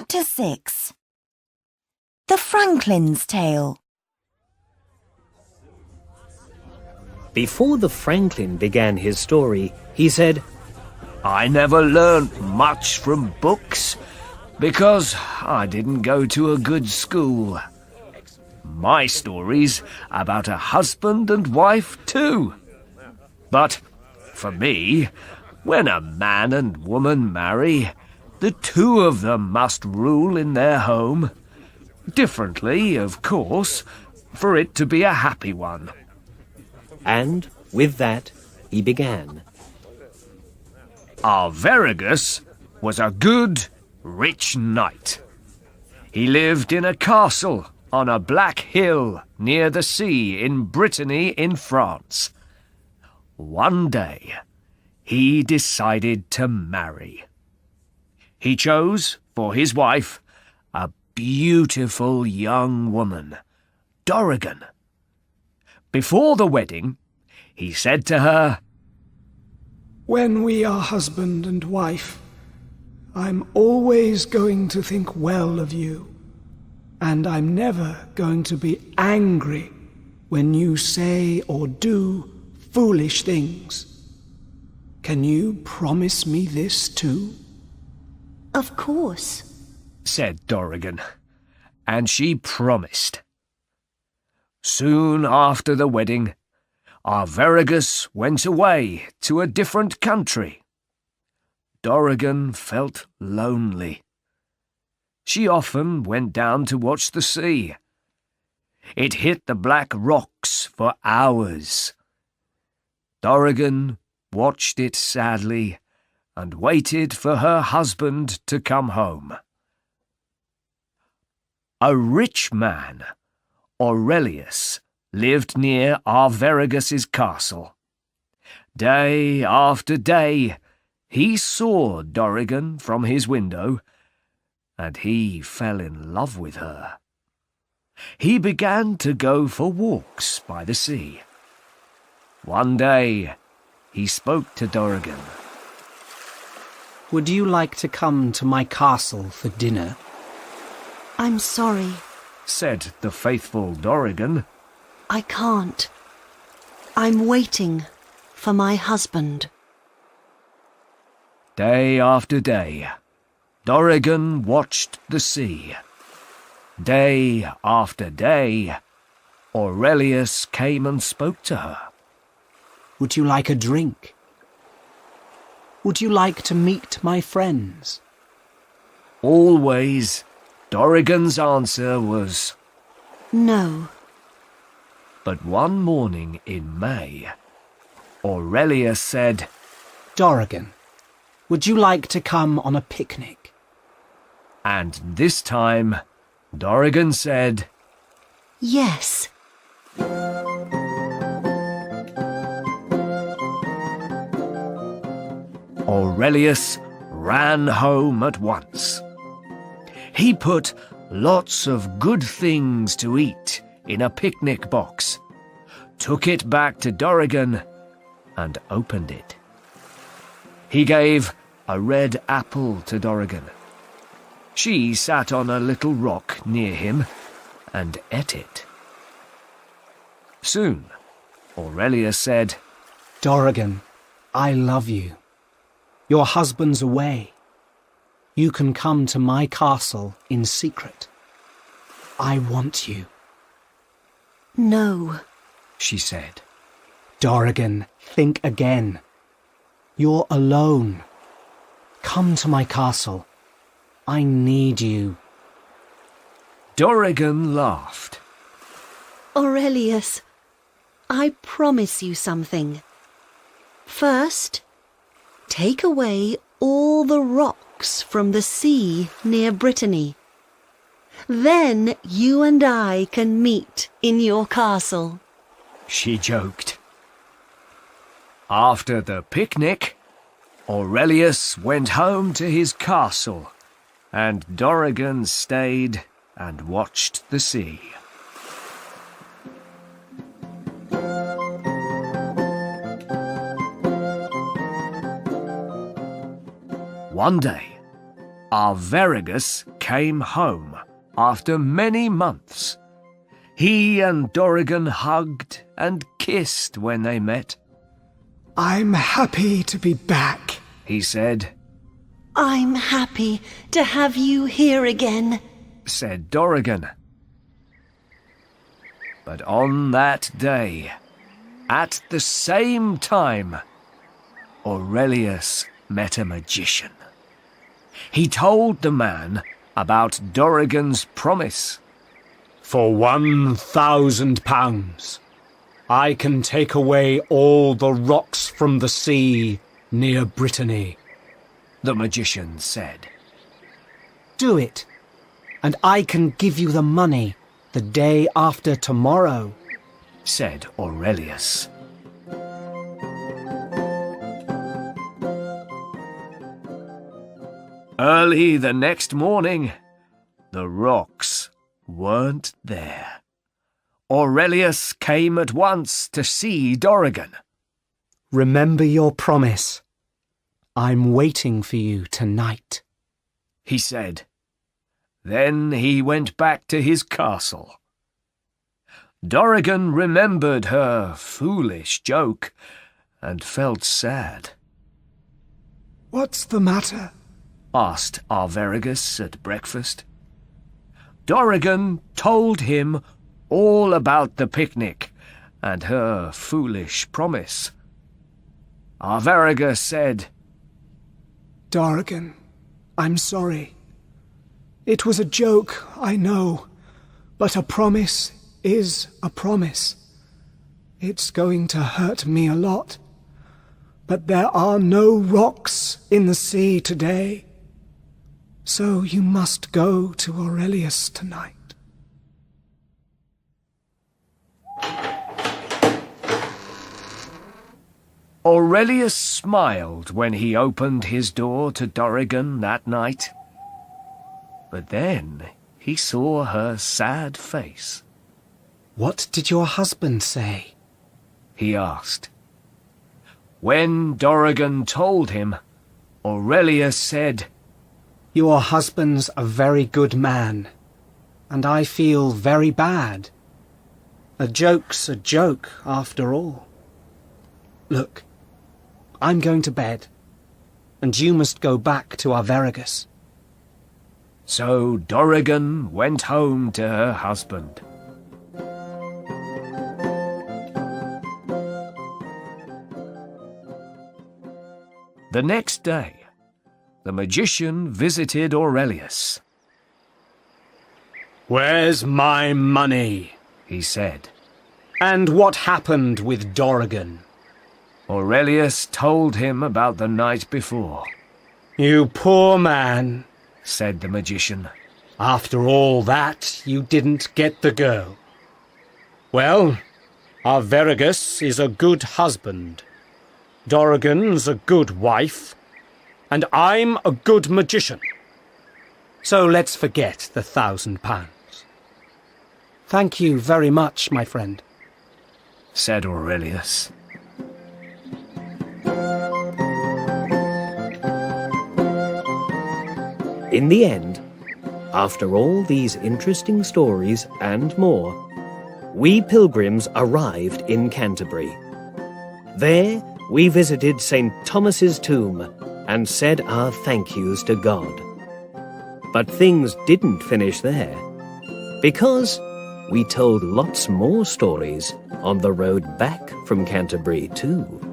Chapter 6. The Franklin's Tale. Before the Franklin began his story, he said, I never learnt much from books because I didn't go to a good school. My story's about a husband and wife too. But for me, when a man and woman marry, the two of them must rule in their home. Differently, of course, for it to be a happy one. And with that, he began. Arviragus was a good, rich knight. He lived in a castle on a black hill near the sea in Brittany in France. One day, he decided to marry. He chose for his wife a beautiful young woman, Dorigen. Before the wedding, he said to her, When we are husband and wife, I'm always going to think well of you, and I'm never going to be angry when you say or do foolish things. Can you promise me this too? Of course, said Dorigen, and she promised. Soon after the wedding, Arviragus went away to a different country. Dorigen felt lonely. She often went down to watch the sea. It hit the black rocks for hours. Dorigen watched it sadly and waited for her husband to come home. A rich man, Aurelius, lived near Arviragus's castle. Day after day, he saw Dorigen from his window, and he fell in love with her. He began to go for walks by the sea. One day, he spoke to Dorigen. Would you like to come to my castle for dinner? I'm sorry, said the faithful Dorigen. I can't. I'm waiting for my husband. Day after day, Dorigen watched the sea. Day after day, Aurelius came and spoke to her. Would you like a drink? Would you like to meet my friends? Always, Dorigen's answer was No. But one morning in May, Aurelius said, Dorigen, would you like to come on a picnic? And this time, Dorigen said, Yes. Aurelius ran home at once. He put lots of good things to eat in a picnic box, took it back to Dorigen, and opened it. He gave a red apple to Dorigen. She sat on a little rock near him and ate it. Soon, Aurelius said, Dorigen, I love you. Your husband's away. You can come to my castle in secret. I want you. No, she said. Dorigen, think again. You're alone. Come to my castle. I need you. Dorigen laughed. Aurelius, I promise you something. First, take away all the rocks from the sea near Brittany. Then you and I can meet in your castle. She joked. After the picnic, Aurelius went home to his castle, and Dorigen stayed and watched the sea. One day, Arviragus came home after many months. He and Dorigen hugged and kissed when they met. I'm happy to be back, he said. I'm happy to have you here again, said Dorigen. But on that day, at the same time, Aurelius met a magician. He told the man about Dorigen's promise. For 1,000 pounds, I can take away all the rocks from the sea near Brittany, the magician said. Do it, and I can give you the money the day after tomorrow, said Aurelius. Early the next morning, the rocks weren't there. Aurelius came at once to see Dorigen. Remember your promise. I'm waiting for you tonight, he said. Then he went back to his castle. Dorigen remembered her foolish joke and felt sad. What's the matter? Asked Arviragus at breakfast. Dorigen told him all about the picnic and her foolish promise. Arviragus said, Dorigen, I'm sorry. It was a joke, I know, but a promise is a promise. It's going to hurt me a lot, but there are no rocks in the sea today. So you must go to Aurelius tonight. Aurelius smiled when he opened his door to Dorigen that night. But then he saw her sad face. What did your husband say? He asked. When Dorigen told him, Aurelius said, Your husband's a very good man, and I feel very bad. A joke's a joke, after all. Look, I'm going to bed, and you must go back to Arviragus. So Dorigen went home to her husband. The next day, the magician visited Aurelius. Where's my money? He said. And what happened with Dorigen? Aurelius told him about the night before. You poor man, said the magician. After all that, you didn't get the girl. Well, Arviragus is a good husband. Dorigen's a good wife. And I'm a good magician. So let's forget the 1,000 pounds. Thank you very much, my friend, said Aurelius. In the end, after all these interesting stories and more, we pilgrims arrived in Canterbury. There we visited St. Thomas's tomb and said our thank yous to God. But things didn't finish there, because we told lots more stories on the road back from Canterbury too.